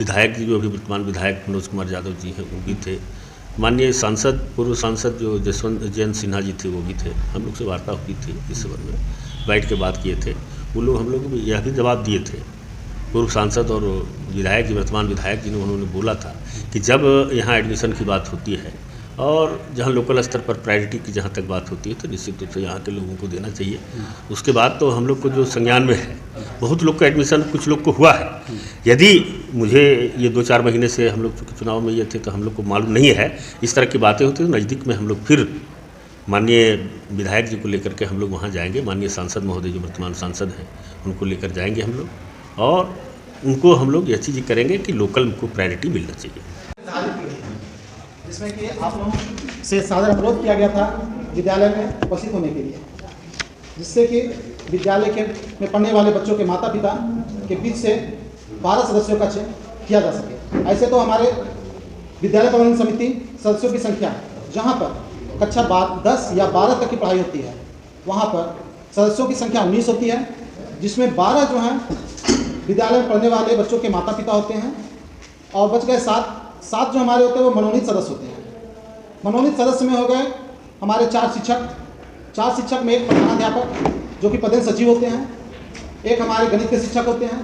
विधायक जी जो अभी वर्तमान विधायक मनोज कुमार यादव जी हैं वो भी थे। माननीय सांसद पूर्व सांसद जो जयंत सिन्हा जी थे वो भी थे। हम लोग से वार्ता हुई थी इस संबंध में, बैठ के बात किए थे। वो लोग हम लोग को यह भी जवाब दिए थे, पूर्व सांसद और विधायक जी वर्तमान विधायक जी ने, उन्होंने बोला था कि जब यहाँ एडमिशन की बात होती है और जहाँ लोकल स्तर पर प्रायोरिटी की जहाँ तक बात होती है तो निश्चित रूप से यहाँ के लोगों को देना चाहिए। उसके बाद तो हम लोग को जो संज्ञान में है, बहुत लोग का एडमिशन कुछ लोग को हुआ है। यदि मुझे ये 2-4 महीने से हम लोग चुनाव में ये थे तो हम लोग को मालूम नहीं है, इस तरह की बातें होती हैं तो नज़दीक में हम लोग फिर माननीय विधायक जी को लेकर के हम लोग वहाँ जाएंगे। माननीय सांसद महोदय जो वर्तमान सांसद हैं उनको लेकर जाएंगे हम लोग और उनको हम लोग यह चीज़ करेंगे कि लोकल को प्रायोरिटी मिलना चाहिए। जिसमें कि आप लोगों से सादर अनुरोध किया गया था विद्यालय में उपस्थित होने के लिए, जिससे कि विद्यालय में पढ़ने वाले बच्चों के माता पिता के बीच से 12 सदस्यों का चयन किया जा सके। ऐसे तो हमारे विद्यालय प्रबंधन समिति सदस्यों की संख्या, जहां पर कक्षा 10 या 12 तक की पढ़ाई होती है, वहां पर सदस्यों की संख्या 19 होती है, जिसमें 12 जो हैं विद्यालय में पढ़ने वाले बच्चों के माता पिता होते हैं और बच गए 7 जो हमारे होते हैं वो मनोनीत सदस्य होते हैं। मनोनीत सदस्य में हो गए हमारे 4 शिक्षक में एक प्रधानाध्यापक जो कि पदेन सचिव होते हैं, एक हमारे गणित के शिक्षक होते हैं,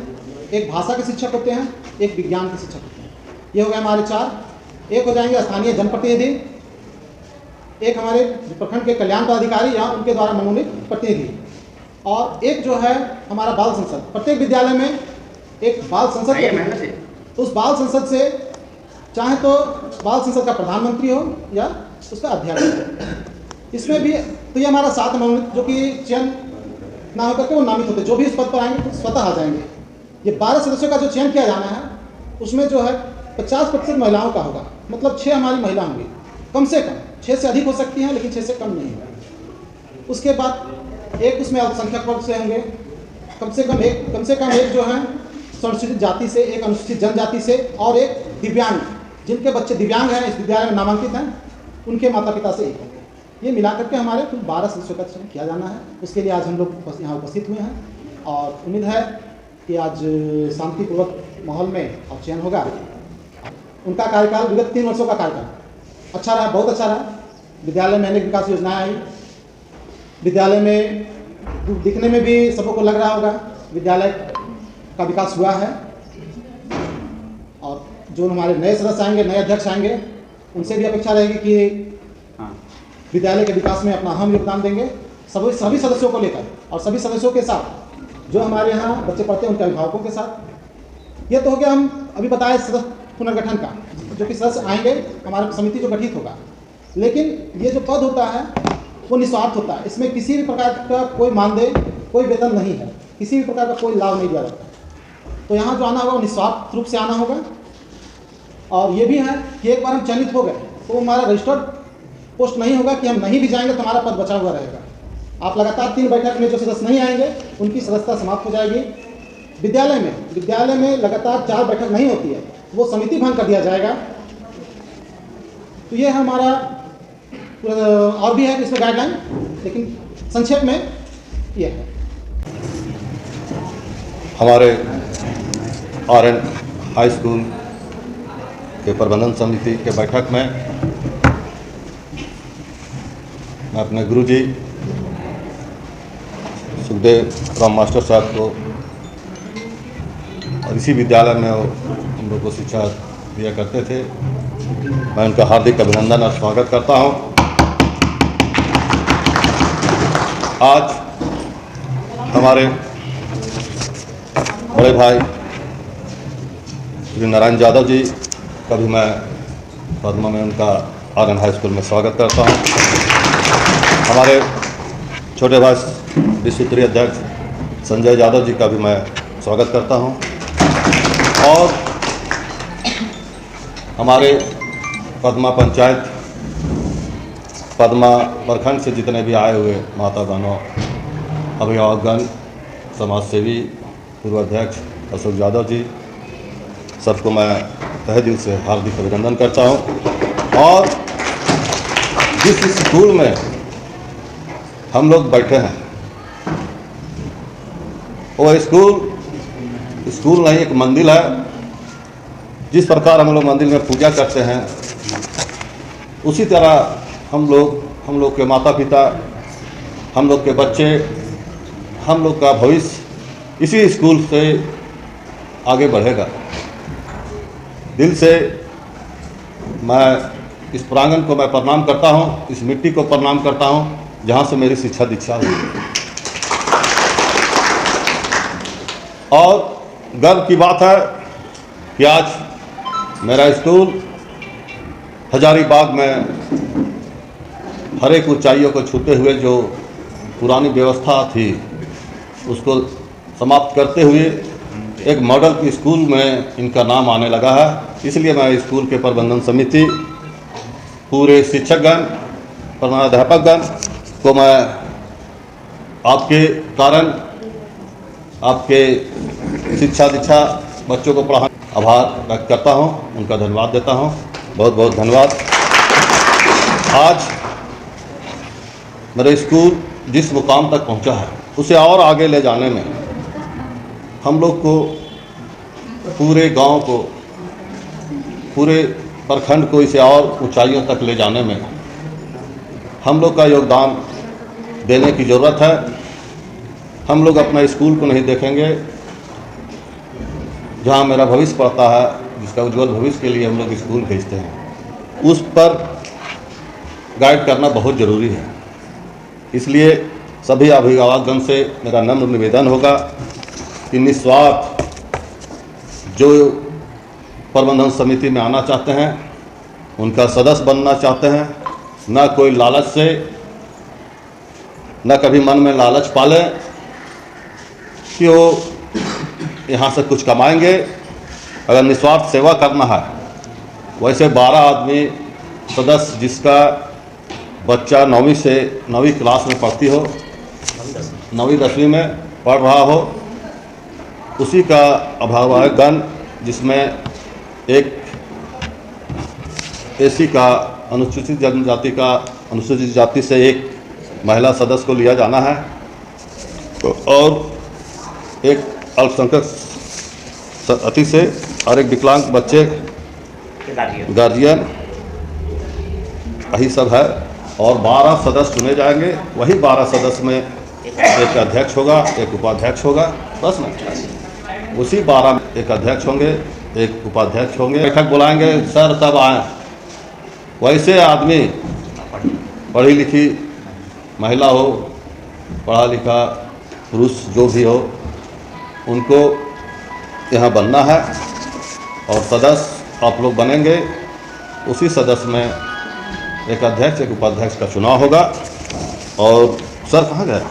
एक भाषा के शिक्षक होते हैं, एक विज्ञान के शिक्षक होते हैं। ये हो गए हमारे 4। एक हो जाएंगे स्थानीय जनप्रतिनिधि, एक हमारे प्रखंड के कल्याण पदाधिकारी या उनके द्वारा मनोनीत प्रतिनिधि, और एक जो है हमारा बाल संसद। प्रत्येक विद्यालय में एक बाल संसद, उस बाल संसद से चाहे तो बाल संसद का प्रधानमंत्री हो या उसका अध्यक्ष हो। इसमें भी तो ये हमारा 7 मनोनीत जो कि चयन ना होकर के वो नामित होते, जो भी इस पद पर आएंगे तो स्वतः आ जाएंगे। ये 12 सदस्यों का जो चयन किया जाना है उसमें जो है 50% महिलाओं का होगा, मतलब 6 हमारी महिला होंगी कम से कम। 6 से अधिक हो सकती हैं लेकिन 6 से कम नहीं होगा। उसके बाद एक उसमें अल्पसंख्यक वर्ग से होंगे, कम से कम एक जो है अनुसूचित जाति से, एक अनुसूचित जनजाति से और एक दिव्यांग, जिनके बच्चे दिव्यांग हैं, इस विद्यालय में नामांकित हैं, उनके माता पिता से एक होंगे। ये मिलाकर के हमारे कुल 12 सदस्यों का चयन किया जाना है। उसके लिए आज हम लोग यहाँ उपस्थित हुए हैं और उम्मीद है कि आज शांतिपूर्वक माहौल में अब चयन होगा। उनका कार्यकाल विगत 3 वर्षों का कार्यकाल अच्छा रहा, बहुत अच्छा रहा। विद्यालय में अनेक विकास योजनाएँ आई, विद्यालय में दिखने में भी सबको लग रहा होगा विद्यालय का विकास हुआ है। और जो हमारे नए सदस्य आएंगे, नए अध्यक्ष आएंगे, उनसे भी अपेक्षा रहेगी कि विद्यालय के विकास में अपना अहम योगदान देंगे, सभी सदस्यों को लेकर और सभी सदस्यों के साथ, जो हमारे यहाँ बच्चे पढ़ते हैं उनके अभिभावकों के साथ। ये तो हो गया हम अभी बताए सदस्य पुनर्गठन का, जो कि सदस्य आएंगे, हमारा समिति जो गठित होगा। लेकिन ये जो पद होता है वो निस्वार्थ होता है, इसमें किसी भी प्रकार का कोई मानदेय, कोई वेतन नहीं है, किसी भी प्रकार का कोई लाभ नहीं दिया जाता। तो यहाँ जो आना होगा वो निस्वार्थ रूप से आना होगा। और ये भी है कि एक बार हम चयनित हो गए तो हमारा रजिस्टर्ड पोस्ट नहीं होगा कि हम नहीं भी जाएंगे तो हमारा पद बचा हुआ रहेगा। आप लगातार 3 बैठक में जो सदस्य नहीं आएंगे उनकी सदस्यता समाप्त हो जाएगी। विद्यालय में लगातार 4 बैठक नहीं होती है, वो समिति भंग कर दिया जाएगा। तो ये हमारा और भी है इसमें गाइडलाइन, लेकिन संक्षेप में ये है। हमारे RN हाई स्कूल के प्रबंधन समिति के बैठक में मैं अपने गुरुजी सुखदेव राम मास्टर साहब को और इसी विद्यालय में हम लोग को शिक्षा दिया करते थे, मैं उनका हार्दिक अभिनंदन और स्वागत करता हूं। आज हमारे बड़े भाई श्री नारायण यादव जी का भी मैं पद्मा में उनका RN हाई स्कूल में स्वागत करता हूं। हमारे छोटे भाई विश्व अध्यक्ष संजय यादव जी का भी मैं स्वागत करता हूं। और हमारे पद्मा पंचायत, पद्मा प्रखंड से जितने भी आए हुए माता बहनों, अभिभावकगण, समाजसेवी, पूर्व अध्यक्ष अशोक यादव जी, सबको मैं तहे दिल से हार्दिक अभिनंदन करता हूं। और जिस स्कूल में हम लोग बैठे हैं वो स्कूल नहीं, एक मंदिर है जिस प्रकार हम लोग मंदिर में पूजा करते हैं, उसी तरह हम लोग के माता पिता, हम लोग के बच्चे, हम लोग का भविष्य इसी स्कूल से आगे बढ़ेगा। दिल से मैं इस प्रांगण को मैं प्रणाम करता हूँ, इस मिट्टी को प्रणाम करता हूँ जहाँ से मेरी शिक्षा दीक्षा हुई। और गर्व की बात है कि आज मेरा स्कूल हजारीबाग में हर एक ऊंचाइयों को छूते हुए जो पुरानी व्यवस्था थी उसको समाप्त करते हुए एक मॉडल स्कूल में इनका नाम आने लगा है। इसलिए मैं स्कूल के प्रबंधन समिति, पूरे शिक्षकगण, प्रधानाध्यापकगण को मैं आपके कारण, आपके शिक्षा दीक्षा बच्चों को पढ़ाने आभार व्यक्त करता हूं, उनका धन्यवाद देता हूं। बहुत बहुत धन्यवाद। आज मेरा स्कूल जिस मुकाम तक पहुंचा है उसे और आगे ले जाने में हम लोग को, पूरे गांव को, पूरे प्रखंड को इसे और ऊंचाइयों तक ले जाने में हम लोग का योगदान देने की ज़रूरत है। हम लोग अपना स्कूल को नहीं देखेंगे जहां मेरा भविष्य पड़ता है, जिसका उज्जवल भविष्य के लिए हम लोग स्कूल भेजते हैं, उस पर गाइड करना बहुत ज़रूरी है। इसलिए सभी अभिभावकगण से मेरा नम्र निवेदन होगा कि निस्वार्थ जो प्रबंधन समिति में आना चाहते हैं, उनका सदस्य बनना चाहते हैं, न कोई लालच से, न कभी मन में लालच पाले कि वो यहाँ से कुछ कमाएंगे। अगर निस्वार्थ सेवा करना है, वैसे 12 आदमी सदस्य, जिसका बच्चा 9वीं क्लास में पढ़ती हो, 9वीं 10वीं में पढ़ रहा हो, उसी का अभिभावकगण, जिसमें एक एसी का, अनुसूचित जनजाति का, अनुसूचित जाति से एक महिला सदस्य को लिया जाना है और एक अल्पसंख्यक अति से और एक विकलांग बच्चे गार्जियन, यही सब है। और 12 सदस्य चुने जाएंगे। वही 12 सदस्य में एक अध्यक्ष होगा, एक उपाध्यक्ष होगा, बस ना। उसी 12 में एक अध्यक्ष होंगे, एक उपाध्यक्ष होंगे। बैठक बुलाएंगे, सर तब आए। वैसे आदमी, पढ़ी लिखी महिला हो, पढ़ा लिखा पुरुष जो भी हो, उनको यहाँ बनना है और सदस्य आप लोग बनेंगे। उसी सदस्य में एक अध्यक्ष, एक उपाध्यक्ष का चुनाव होगा। और सर कहाँ गए?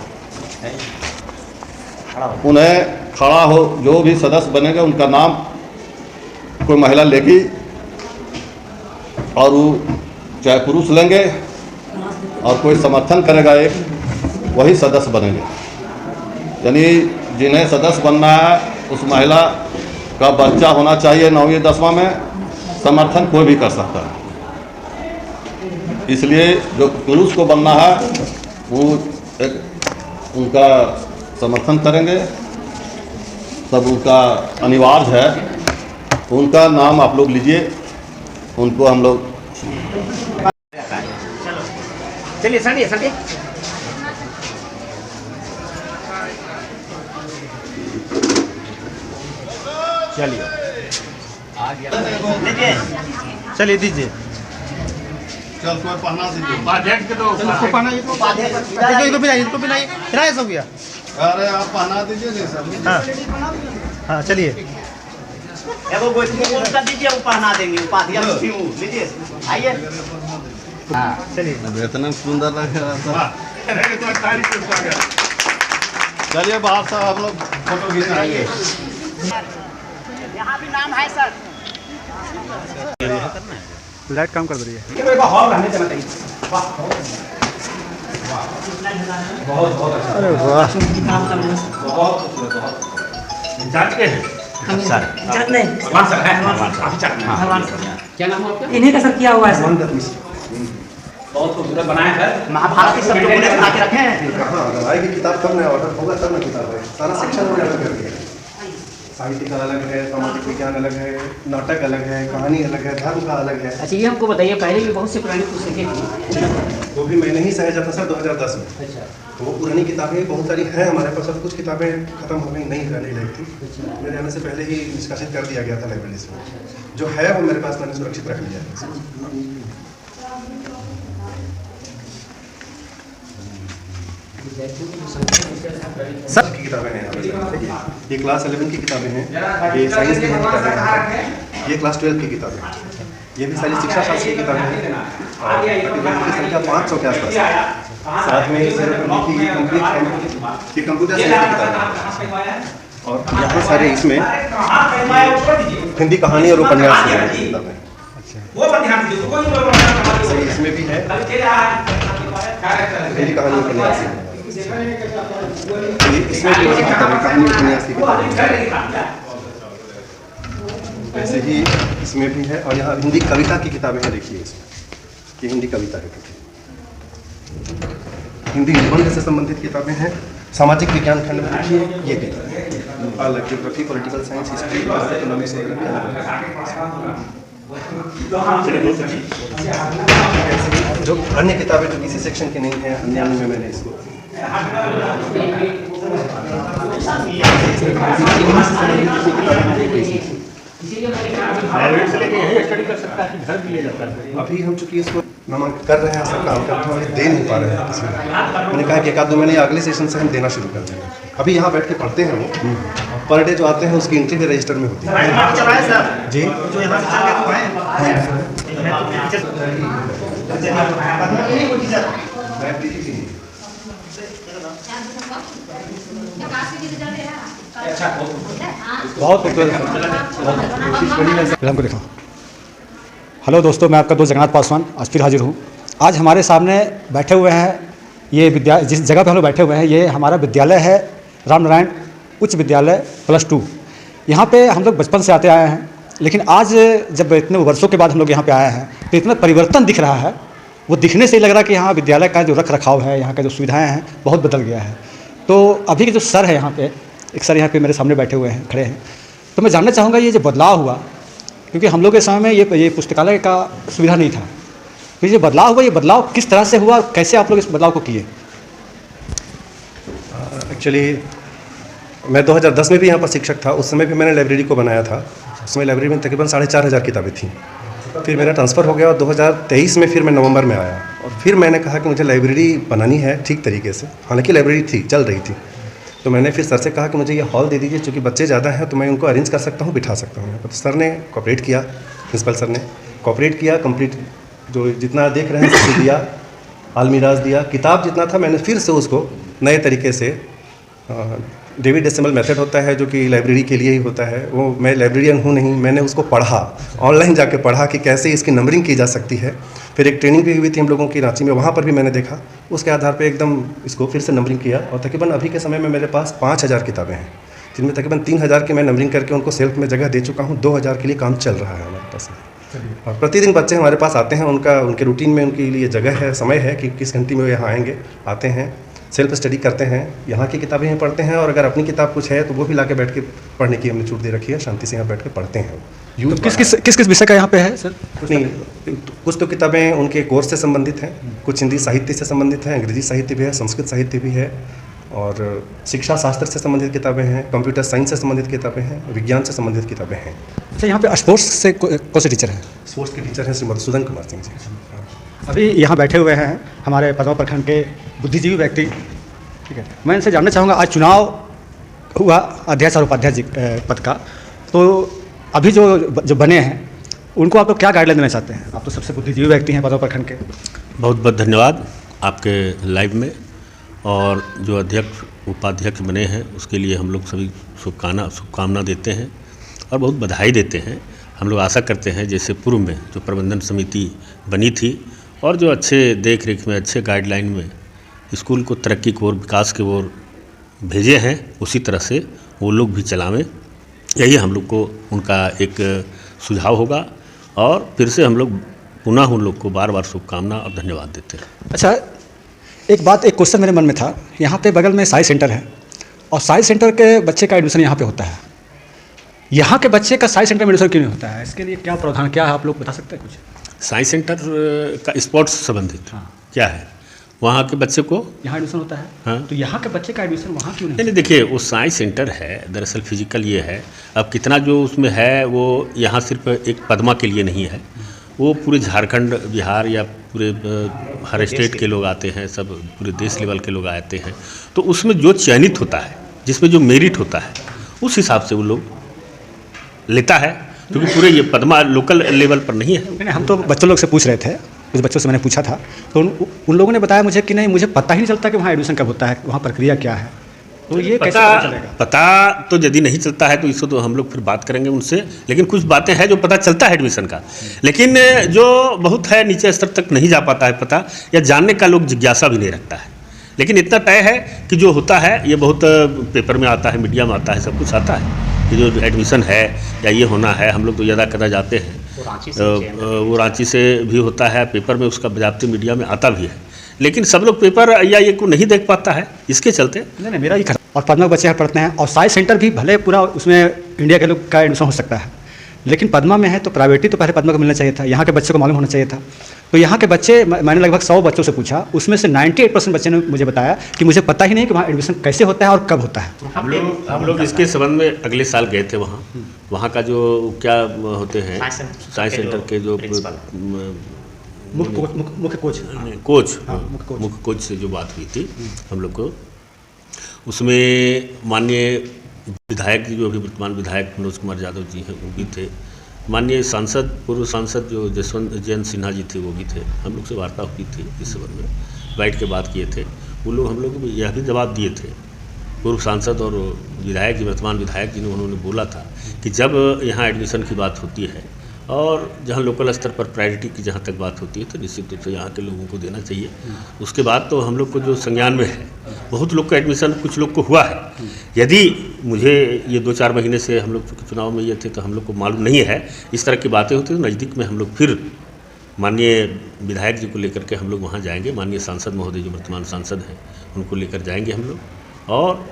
उन्हें खड़ा हो, जो भी सदस्य बनेंगे उनका नाम कोई महिला लेगी और वो चाहे पुरुष लेंगे और कोई समर्थन करेगा, एक वही सदस्य बनेंगे। यानी जिन्हें सदस्य बनना है उस महिला का बच्चा होना चाहिए 9वीं 10वां में, समर्थन कोई भी कर सकता है। इसलिए जो पुरुष को बनना है वो एक उनका समर्थन करेंगे, सब उनका अनिवार्य है। उनका नाम आप लोग लीजिए, उनको हम लोग चलिए सटिए सटिए। चलिए चलिए दीजिए। चल कोई पहना दीजिए। उपाध्यक्ष के दो उसको पहना, ये तो फिराए सब गया। अरे आप पहना दीजिए नहीं सर। हाँ हाँ चलिए। एगो गोष्ठी में बोल कर दीजिए, वो पहना देंगे। उपाध्यक्ष लीजिए, आइए। हाँ चलिए। इतना सुंदर लग रहा था। चलिए बाहर से हम लोग फोटो खींचाएंगे। यहाँ भी नाम है सर। लाइट काम कर रही है। हॉल रहने देना चाहिए। अरे वाह, जानते हैं सर? क्या नाम है आपका? इन्हीं का सर किया हुआ है सर। बहुत खूबसूरत बनाया है। महाभारत सब लोगों ने बना के रखे हैं। हाँ, की किताब कब नया ऑर्डर होगा तब ना किताब है, सारा सेक्शन में ऑर्डर कर दिया। साहित्य का अलग है, सामाजिक विज्ञान अलग है, नाटक अलग है, कहानी अलग है, धर्म का अलग है। अच्छा, ये हमको बताइए, पहले भी बहुत सी पुरानी पुस्तकें थी, वो भी मैंने ही सहेजा था सर 2010 में। अच्छा, तो वो पुरानी किताबें बहुत सारी हैं हमारे पास, अब कुछ किताबें खत्म हो गई, नहीं रहने लगी थी। मेरे आने से पहले ही निष्कासित कर दिया गया था लाइब्रेरी से। जो है वो मेरे पास मैंने सुरक्षित रख लिया है। सर की किताबें हैं यहाँ पे, देखिए ये क्लास 11 की किताबें हैं, ये साइंस की किताबें हैं, ये क्लास 12 की किताबें हैं, ये भी सारी शिक्षा शास्त्र की किताबें हैं और तकरीबन इनकी संख्या 500 के आसपास है। साथ में ये कंप्यूटर साइंस की किताबें हैं और यहाँ सारे इसमें हिंदी कहानी और उपन्यास की किताबें हैं। अच्छा, इसमें भी है हिंदी कहानी उपन्यास की, इसमें भी वही किताबें कहानी उपन्यास की किताबें, वैसे ही इसमें भी है। और यहाँ हिंदी कविता की किताबें हैं, देखिए इसमें कि हिंदी कविता है, हिंदी निबंध से संबंधित किताबें हैं। सामाजिक विज्ञान खंड में देखिए ये किताबें अलग, geography, political science, history, economics वगैरह भी अलग। जो अन्य किताबें जो किसी सेक्शन की नहीं है, अन्य में मैंने इसको अभी हम चूँकि इसको नामांकित कर रहे हैं, सब काम करते हैं, दे नहीं पा रहे हैं किसी में। मैंने कहा कि एक आध दो महीने अगले सेशन से हम देना शुरू कर देंगे। अभी यहाँ बैठ के पढ़ते हैं वो, पर डे जो आते हैं उसकी एंट्री भी रजिस्टर में होती है जी। जो यहाँ बहुत हमको देखो। हेलो दोस्तों, मैं आपका दोस्त जगन्नाथ पासवान आज फिर हाजिर हूँ। आज हमारे सामने बैठे हुए हैं, ये जिस जगह पे हम लोग बैठे हुए हैं ये हमारा विद्यालय है, रामनारायण उच्च विद्यालय +2। यहाँ पे हम लोग बचपन से आते आए हैं, लेकिन आज जब इतने वर्षों के बाद हम लोग यहाँ पे आए हैं तो इतना परिवर्तन दिख रहा है। वो दिखने से ही लग रहा है कि यहाँ विद्यालय का जो रख रखाव है, यहाँ का जो सुविधाएँ हैं बहुत बदल गया है। तो अभी के जो सर है यहाँ पे, एक सर यहाँ पे मेरे सामने बैठे हुए हैं, खड़े हैं, तो मैं जानना चाहूँगा ये जो बदलाव हुआ, क्योंकि हम लोग के समय में ये पुस्तकालय का सुविधा नहीं था, तो ये बदलाव हुआ, ये बदलाव किस तरह से हुआ, कैसे आप लोग इस बदलाव को किए? एक्चुअली मैं 2010 में भी यहाँ पर शिक्षक था, उस समय भी मैंने लाइब्रेरी को बनाया था। उस समय लाइब्रेरी में तकरीबन 4,500 किताबें थीं। फिर मेरा ट्रांसफ़र हो गया और 2023 में फिर मैं नवंबर में आया और फिर मैंने कहा कि मुझे लाइब्रेरी बनानी है ठीक तरीके से। हालांकि लाइब्रेरी थी, चल रही थी, तो मैंने फिर सर से कहा कि मुझे ये हॉल दे दीजिए, चूँकि बच्चे ज़्यादा हैं तो मैं उनको अरेंज कर सकता हूँ, बिठा सकता हूँ। तो सर ने कोऑपरेट किया, प्रिंसिपल सर ने कोऑपरेट किया, कंप्लीट जो जितना देख रहे हैं सब दिया, अलमीराज दिया, किताब जितना था मैंने फिर से उसको नए तरीके से, डेविड डेसिमल मेथड होता है जो कि लाइब्रेरी के लिए ही होता है, वो मैं लाइब्रेरियन हूँ नहीं, मैंने उसको पढ़ा, ऑनलाइन जाके पढ़ा कि कैसे इसकी नंबरिंग की जा सकती है। फिर एक ट्रेनिंग भी हुई थी हम लोगों की रांची में, वहाँ पर भी मैंने देखा, उसके आधार पे एकदम इसको फिर से नंबरिंग किया और तकरीबन अभी के समय में मेरे पास 5,000 किताबें हैं, जिनमें तकरीबन 3,000 की मैं नंबरिंग करके उनको सेल्फ में जगह दे चुका हूँ। 2,000 के लिए काम चल रहा है हमारे पास और प्रतिदिन बच्चे हमारे पास आते हैं, उनके रूटीन में उनके लिए जगह है, समय है कि किस घंटे में वो यहाँ आएंगे, आते हैं, सेल्फ स्टडी करते हैं, यहाँ की किताबें ही पढ़ते हैं और अगर अपनी किताब कुछ है तो वो भी ला के बैठ के पढ़ने की हमने छूट दे रखी है, शांति से यहाँ बैठ के पढ़ते हैं। तो किस विषय का यहाँ पे है सर? नहीं, कुछ तो किताबें उनके कोर्स से संबंधित हैं, कुछ हिंदी साहित्य से संबंधित हैं, अंग्रेजी साहित्य भी है, संस्कृत साहित्य भी है और शिक्षा शास्त्र से संबंधित किताबें हैं, कंप्यूटर साइंस से संबंधित किताबें हैं, विज्ञान से संबंधित किताबें हैं। अच्छा, यहाँ पे स्पोर्ट्स से कौन से टीचर हैं? स्पोर्ट्स के टीचर हैं श्री मधुसूदन कुमार सिंह जी। अभी यहाँ बैठे हुए हैं हमारे पदमा प्रखंड के बुद्धिजीवी व्यक्ति, ठीक है। मैं इनसे जानना चाहूँगा, आज चुनाव हुआ अध्यक्ष और उपाध्यक्ष पद का, तो अभी जो बने हैं उनको आप लोग क्या गाइडलाइन देना चाहते हैं? आप तो सबसे बुद्धिजीवी व्यक्ति हैं पदमा प्रखंड के। बहुत बहुत धन्यवाद आपके लाइव में, और जो अध्यक्ष उपाध्यक्ष बने हैं उसके लिए हम लोग सभी शुभकामना देते हैं और बहुत बधाई देते हैं। हम लोग आशा करते हैं जैसे पूर्व में जो प्रबंधन समिति बनी थी और जो अच्छे देख रेख में, अच्छे गाइडलाइन में स्कूल को तरक्की की ओर, विकास की ओर भेजे हैं, उसी तरह से वो लोग भी चलावें, यही हम लोग को उनका एक सुझाव होगा। और फिर से हम लोग पुनः उन लोग को बार बार शुभकामना और धन्यवाद देते हैं। अच्छा, एक क्वेश्चन मेरे मन में था, यहाँ पे बगल में साई सेंटर है और साई सेंटर के बच्चे का एडमिशन यहाँ पे होता है, यहाँ के बच्चे का साइंस सेंटर में एडमिशन क्यों नहीं होता है? इसके लिए क्या प्रावधान क्या है, आप लोग बता सकते हैं कुछ? साइंस सेंटर का स्पोर्ट्स संबंधित क्या है, वहाँ के बच्चे को यहाँ एडमिशन होता है। हाँ। तो यहाँ के बच्चे का एडमिशन वहाँ क्यों नहीं? नहीं देखिए, वो साइंस सेंटर है, दरअसल फिजिकल ये है। अब कितना जो उसमें है वो यहाँ सिर्फ एक पद्मा के लिए नहीं है, वो पूरे झारखंड, बिहार या पूरे हर स्टेट के लोग आते हैं, सब पूरे देश लेवल के लोग आते हैं। तो उसमें जो चयनित होता है, जिसमें जो मेरिट होता है, उस हिसाब से वो लोग लेता है, क्योंकि पूरे ये पद्मा लोकल लेवल पर नहीं है। नहीं, हम तो बच्चों लोग से पूछ रहे थे, कुछ बच्चों से मैंने पूछा था, तो उन लोगों ने बताया मुझे कि नहीं, मुझे पता ही नहीं चलता कि वहाँ एडमिशन कब होता है, वहाँ प्रक्रिया क्या है। तो ये कैसे पता चलेगा? पता तो यदि नहीं चलता है तो इसको तो हम लोग फिर बात करेंगे उनसे, लेकिन कुछ बातें हैं जो पता चलता है एडमिशन का, लेकिन जो बहुत है नीचे स्तर तक नहीं जा पाता है पता, या जानने का लोग जिज्ञासा भी नहीं रखता है। लेकिन इतना तय है कि जो होता है ये बहुत पेपर में आता है, मीडिया में आता है, सब कुछ आता है कि जो एडमिशन है या ये होना है। हम लोग तो ज़्यादा कदा जाते हैं, वो रांची से भी होता है, पेपर में उसका बजाबती मीडिया में आता भी है, लेकिन सब लोग पेपर या ये को नहीं देख पाता है, इसके चलते। नहीं, मेरा ही और पद्मा बच्चे यहाँ पढ़ते हैं, और साइंस सेंटर भी भले पूरा उसमें इंडिया के लोग का एडमिशन हो सकता है, लेकिन पद्मा में है तो प्राइवेट ही तो पहले पद्मा को मिलना चाहिए था, यहाँ के बच्चे को मालूम होना चाहिए था। तो यहाँ के बच्चे, मैंने लगभग 100 बच्चों से पूछा, उसमें से 98% बच्चे ने मुझे बताया कि मुझे पता ही नहीं कि वहाँ एडमिशन कैसे होता है और कब होता है। हम लोग इसके संबंध में अगले साल गए थे वहाँ का जो क्या होते हैं साइंस सेंटर के जो मुख्य कोच से जो बात हुई थी हम लोग को, उसमें माननीय विधायक जी, जो अभी वर्तमान विधायक मनोज कुमार यादव जी हैं, वो भी थे। माननीय सांसद, पूर्व सांसद जो जयंत सिन्हा जी थे, वो भी थे। हम लोग से वार्ता हुई थी इस संबंध में, बैठ के बात किए थे। वो लोग हम लोग को यह भी जवाब दिए थे, पूर्व सांसद और विधायक जी, वर्तमान विधायक जी ने, उन्होंने बोला था कि जब यहाँ एडमिशन की बात होती है और जहाँ लोकल स्तर पर प्रायोरिटी की जहाँ तक बात होती है तो निश्चित रूप से यहाँ के लोगों को देना चाहिए। उसके बाद तो हम लोग को जो संज्ञान में है, बहुत लोग का एडमिशन कुछ लोग को हुआ है। यदि मुझे ये 2-4 महीने से हम लोग चुनाव में ये थे तो हम लोग को मालूम नहीं है, इस तरह की बातें होती तो नज़दीक में हम लोग फिर माननीय विधायक जी को लेकर के हम लोग वहाँ जाएंगे। माननीय सांसद महोदय जो वर्तमान सांसद हैं, उनको लेकर जाएंगे हम लोग, और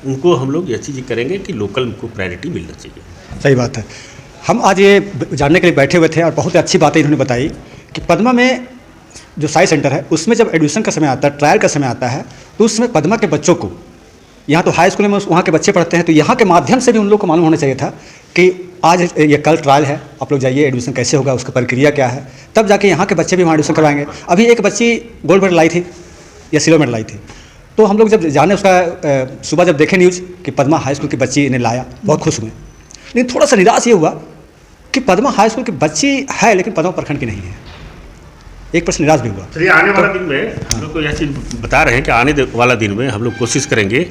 उनको हम लोग यह चीज़ करेंगे कि लोकल को प्रायोरिटी मिलना चाहिए। सही बात है। हम आज ये जानने के लिए बैठे हुए थे और बहुत अच्छी बातें इन्होंने बताई कि पद्मा में जो साइंस सेंटर है, उसमें जब एडमिशन का समय आता है, ट्रायल का समय आता है, तो उसमें पद्मा के बच्चों को, यहाँ तो हाई स्कूल में वहाँ के बच्चे पढ़ते हैं, तो यहाँ के माध्यम से भी उन लोग को मालूम होना चाहिए था कि आज ये कल ट्रायल है, आप लोग जाइए, एडमिशन कैसे होगा, उसकी प्रक्रिया क्या है, तब जाके यहाँ के बच्चे भी वहाँ एडमिशन करवाएंगे। अभी एक बच्ची गोल्ड मेडल लाई थी या सिल्वर मेडल लाई थी, तो हम लोग जब जाने उसका सुबह जब देखे न्यूज़ कि पद्मा हाई स्कूल की बच्ची ने लाया, बहुत खुश हुए। लेकिन थोड़ा सा निराश ये हुआ कि पद्मा हाई स्कूल की बच्ची है लेकिन पद्मा प्रखंड की नहीं है। एक प्रश्न निराश भी हुआ। चलिए, आने वाला दिन में हम लोग को यह चीज़ बता रहे हैं कि आने वाला दिन में हम लोग कोशिश करेंगे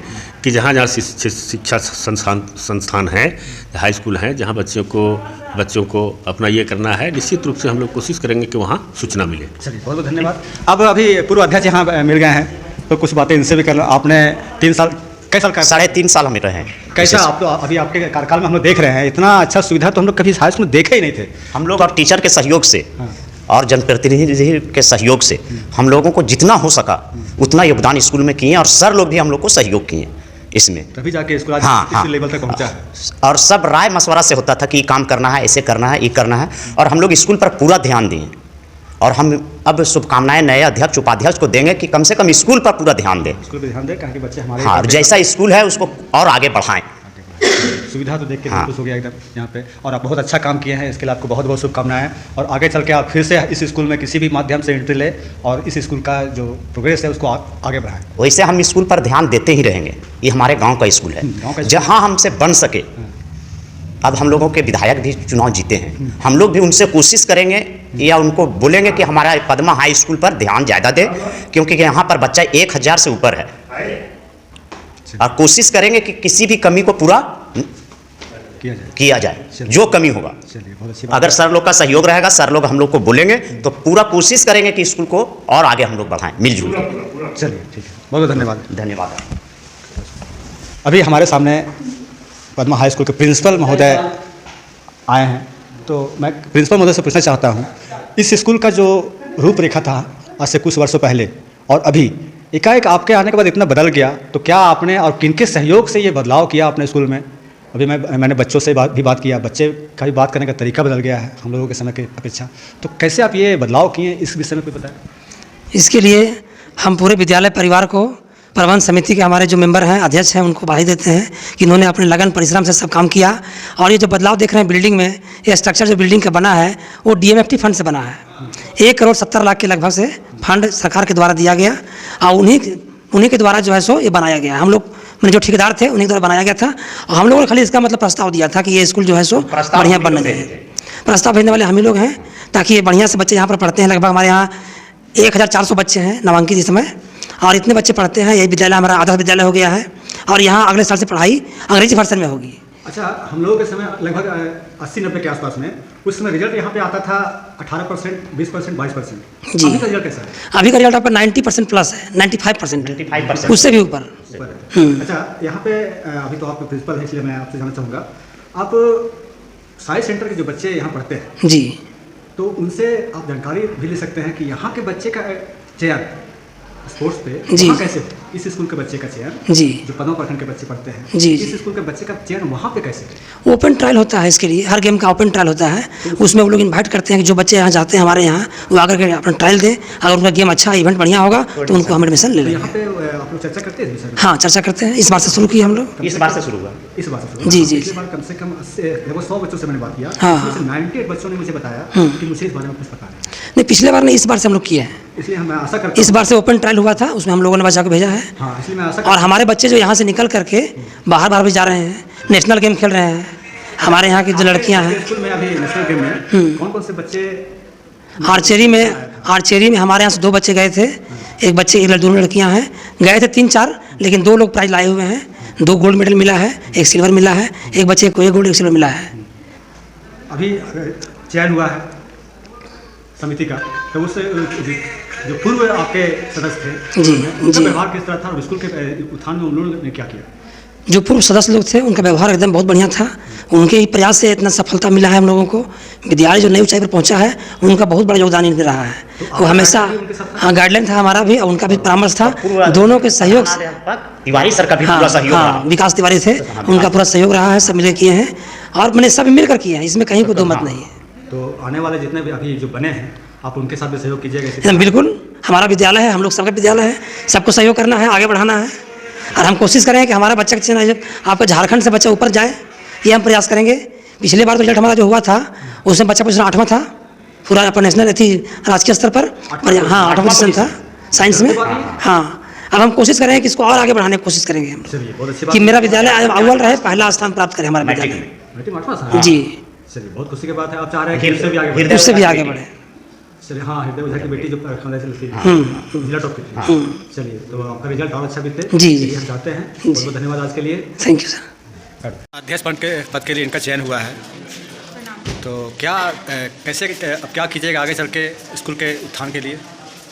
कि जहाँ जहाँ शिक्षा संस्थान हैं, हाई स्कूल हैं, जहाँ बच्चों को अपना ये करना है, निश्चित रूप से हम लोग कोशिश करेंगे कि वहाँ सूचना मिले। चलिए, बहुत बहुत धन्यवाद। अब अभी पूर्व अध्यक्ष यहाँ मिल गए हैं, तो कुछ बातें इनसे भी कर लो। आपने 3 साल, कई साल का? 3.5 साल हम रहे हैं। कैसा आप तो अभी आपके कार्यकाल में हम लोग देख रहे हैं, इतना अच्छा सुविधा तो हम लोग कभी हाई स्कूल में देखे ही नहीं थे। हम लोग और टीचर के सहयोग से और जनप्रतिनिधि के सहयोग से हम लोगों को जितना हो सका उतना योगदान स्कूल में किए, और सर लोग भी हम लोग को सहयोग किए इसमें, तभी जाके स्कूल इस लेवल तक पहुंचा है। और सब राय मशवरा से होता था कि ये काम करना है, ऐसे करना है, ये करना है, और हम लोग स्कूल पर पूरा ध्यान दिए। और हम अब शुभकामनाएं नए अध्यक्ष उपाध्यक्ष को देंगे कि कम से कम स्कूल पर पूरा ध्यान दें। स्कूल पर ध्यान दें, कहा कि बच्चे हमारे, हाँ, जैसा स्कूल है उसको और आगे बढ़ाएं। सुविधा तो देख के खुश हो गया एकदम यहाँ पे, और आप बहुत अच्छा काम किए हैं, इसके लिए आपको बहुत बहुत शुभकामनाएं। और आगे चल के आप फिर से इस स्कूल में किसी भी माध्यम से एंट्री ले और इस स्कूल का जो प्रोग्रेस है उसको आगे बढ़ाएं। वैसे हम स्कूल पर ध्यान देते ही रहेंगे। ये हमारे गाँव का स्कूल है, जहाँ हमसे बन सके। अब हम लोगों के विधायक भी चुनाव जीते हैं, हम लोग भी उनसे कोशिश करेंगे या उनको बोलेंगे कि हमारा पद्मा हाई स्कूल पर ध्यान ज़्यादा दें, क्योंकि यहाँ पर बच्चा 1000 से ऊपर है, और कोशिश करेंगे कि किसी भी कमी को पूरा किया जाए जो कमी होगा। अगर सर लोग का सहयोग रहेगा, सर लोग हम लोग को बोलेंगे तो पूरा कोशिश करेंगे कि स्कूल को और आगे हम लोग बढ़ाएं मिलजुल कर। चलिए, ठीक है, बहुत बहुत धन्यवाद। धन्यवाद। अभी हमारे सामने पद्मा हाई स्कूल के प्रिंसिपल महोदय आए हैं, तो मैं प्रिंसिपल महोदय से पूछना चाहता हूँ, इस स्कूल का जो रूपरेखा था आज से कुछ वर्षों पहले और अभी एकाएक आपके आने के बाद इतना बदल गया, तो क्या आपने और किनके सहयोग से ये बदलाव किया अपने स्कूल में? अभी मैंने बच्चों से भी बात किया, बच्चे का भी बात करने का तरीका बदल गया है हम लोगों के समय की अपेक्षा। तो कैसे आप ये बदलाव किए, इस विषय में कोई बताएं? इसके लिए हम पूरे विद्यालय परिवार को, प्रबंध समिति के हमारे जो मेंबर हैं, अध्यक्ष हैं, उनको बधाई देते हैं कि इन्होंने अपने लगन परिश्रम से सब काम किया। और ये जो बदलाव देख रहे हैं बिल्डिंग में, ये स्ट्रक्चर जो बिल्डिंग का बना है वो DMFT फंड से बना है। 1,70,00,000 के लगभग से फंड सरकार के द्वारा दिया गया और उन्हीं के द्वारा जो है सो ये बनाया गया। हम लोग मैंने जो ठेकेदार थे उन्हीं के द्वारा बनाया गया था और हम लोगों ने खाली इसका मतलब प्रस्ताव दिया था कि ये स्कूल जो है सो बढ़िया बनना चाहिए। प्रस्ताव भेजने वाले हम ही लोग हैं ताकि ये बढ़िया से बच्चे यहाँ पर पढ़ते हैं। लगभग हमारे यहाँ 1,400 बच्चे हैं नामांकित इस समय, और इतने बच्चे पढ़ते हैं। यही विद्यालय हमारा आदर्श विद्यालय हो गया है और यहाँ अगले साल से पढ़ाई अंग्रेजी वर्सन में होगी। अच्छा, हम लोगों के समय लगभग 80-90 के आसपास में उस समय रिजल्ट यहाँ पे आता था 18%, 20%, 22%। जी। अभी का रिजल्ट कैसा है? अभी का रिजल्ट आपका 90% प्लस है, 95%, उससे भी ऊपर। अच्छा, यहाँ पे अभी तो आप प्रिंसिपल हैं, इसलिए मैं आपसे जानना चाहूँगा, आप साइंस सेंटर के जो बच्चे यहाँ पढ़ते हैं जी, तो उनसे आप जानकारी भी ले सकते हैं कि यहाँ के बच्चे का चयन स्पोर्ट्स पे जी, वहाँ कैसे, इस स्कूल के बच्चे का चयन जी, जो पदों प्रखंड के बच्चे पढ़ते हैं जी, इस स्कूल के बच्चे का चयन वहाँ पे कैसे? ओपन ट्रायल होता है इसके लिए, हर गेम का ओपन ट्रायल होता है। उसमें वो लोग इन्वाइट करते हैं कि जो बच्चे यहाँ जाते हैं हमारे यहाँ, वो आकर के अपना ट्रायल दें। अगर उनका गेम अच्छा, इवेंट बढ़िया होगा तो उनको हम एडमिशन ले लेंगे। यहाँ पे आप लोग चर्चा करते हैं? हाँ, चर्चा करते हैं। इस बार से शुरू किए हम लोग। इस बार से शुरू हुआ। इस बार से जी जी। पिछली बार कम से कम 100 बच्चों से मैंने बात किया, हाँ, इसमें से 98 बच्चों ने मुझे बताया कि मुझे इस बारे में कुछ पता नहीं। पिछले बार नहीं, इस बार से हम लोग किए हैं। इसलिए हम आशा करते इस बार से ओपन ट्रायल हुआ था, उसमें हम लोगों ने बच्चा को भेजा है। हाँ, इसलिए मैं आशा और हमारे बच्चे जो यहाँ से निकल करके बाहर भी जा रहे हैं, नेशनल गेम खेल रहे हैं। हमारे यहाँ की जो लड़कियाँ हैं स्कूल में अभी नेशनल गेम में कौन कौन से बच्चे? आर्चरी में हमारे यहाँ से 2 बच्चे गए थे। एक बच्चे, दोनों लड़कियाँ हैं, गए थे 3-4, लेकिन 2 लोग प्राइज लाए हुए हैं। 2 गोल्ड मेडल मिला है, 1 सिल्वर मिला है। एक बच्चे को 1 गोल्ड 1 सिल्वर मिला है। अभी चयन हुआ है समिति का, तो उससे जो पूर्व आपके सदस्य थे जी, उनका जी। व्यवहार किस तरह था और स्कूल के उत्थान में उन लोगों ने क्या किया? जो पूर्व सदस्य लोग थे उनका व्यवहार एकदम बहुत बढ़िया था। उनके ही प्रयास से इतना सफलता मिला है हम लोगों को। विद्यालय जो नई ऊंचाई पर पहुंचा है, उनका बहुत बड़ा योगदान इनमें रहा है। वो हमेशा, हाँ, गाइडलाइन था हमारा भी और उनका भी परामर्श था। दोनों के सहयोग से, तिवारी सर का भी पूरा सहयोग रहा। विकास तिवारी थे, उनका पूरा सहयोग रहा है। सब मिलकर किए हैं और मैंने सब मिलकर किए हैं, इसमें कहीं को दो मत नहीं है। तो आने वाले जितने भी अभी जो बने हैं, आप उनके साथ भी सहयोग कीजिएगा? एकदम बिल्कुल, हमारा विद्यालय है, हम लोग सबका विद्यालय है, सबको सहयोग करना है, आगे बढ़ाना है। और हम कोशिश करें कि हमारा बच्चा का जब आपका झारखंड से बच्चा ऊपर जाए, ये हम प्रयास करेंगे। पिछले बार तो रिजल्ट हमारा जो हुआ था उसमें बच्चा पोजीशन 8वां था पूरा अपना नेशनल थी राजकीय स्तर पर। और हाँ, 8वां पोजीशन था साइंस में। हाँ, अब हम कोशिश करेंगे कि इसको और आगे बढ़ाने की कोशिश करेंगे हम, कि मेरा विद्यालय अव्वल रहे, पहला स्थान प्राप्त करे हमारा विद्यालय। जी, चलिए, बहुत खुशी की बात है। आप चाह रहे हैं कि उससे भी आगे बढ़े? चलिए, हाँ, हृदय ओझा की बेटी जो जिला टॉप की थी। चलिए, तो आपका रिजल्ट और अच्छा बीते जी जी, हम चाहते हैं। बहुत बहुत धन्यवाद आज के लिए। Thank you sir. अध्यक्ष पद के लिए इनका चयन हुआ है, तो क्या कैसे अब क्या कीजिएगा आगे चल के स्कूल के उत्थान के लिए?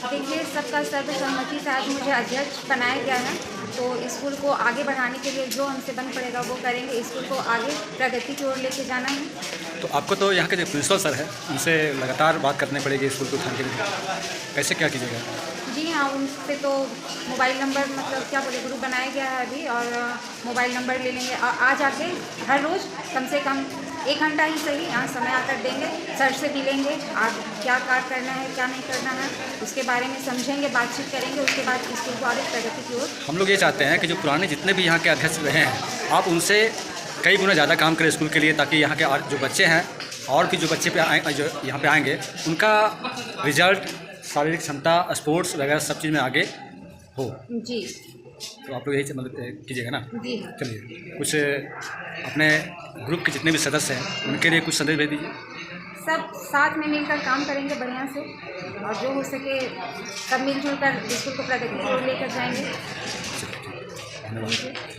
देखिए, सबका सर्वसम्मति से आज मुझे अध्यक्ष बनाया गया है, तो स्कूल को आगे बढ़ाने के लिए जो हमसे बन पड़ेगा वो करेंगे। स्कूल को आगे प्रगति की ओर लेके जाना है। तो आपको तो यहाँ के जो प्रिंसिपल सर है उनसे लगातार बात करनी पड़ेगी स्कूल के उत्थान के लिए, कैसे क्या कीजिएगा? जी हाँ, उनसे तो मोबाइल नंबर, मतलब क्या बोले, ग्रुप बनाया गया है अभी, और मोबाइल नंबर ले लेंगे। आज आके हर रोज़ कम से कम 1 घंटा ही सही यहाँ समय आकर देंगे, सर से मिलेंगे, आप क्या कार्य करना है, क्या नहीं करना है, उसके बारे में समझेंगे, बातचीत करेंगे। उसके बाद स्कूल को आगे प्रगति की ओर हम लोग ये चाहते हैं कि जो पुराने जितने भी यहाँ के अध्यक्ष रहे हैं, आप उनसे कई गुना ज़्यादा काम करें स्कूल के लिए, ताकि यहाँ के जो बच्चे हैं और भी जो बच्चे जो यहाँ पे आएंगे, उनका रिजल्ट, शारीरिक क्षमता, स्पोर्ट्स वगैरह सब चीज़ में आगे हो। जी, तो आप लोग यही मदद कीजिएगा ना? जी। चलिए, कुछ अपने ग्रुप के जितने भी सदस्य हैं उनके लिए कुछ संदेश भेज दीजिए। सब साथ में मिलकर काम करेंगे बढ़िया से, और जो हो सके सब मिलजुल कर स्कूल को प्रगति की ओर लेकर जाएंगे। धन्यवाद।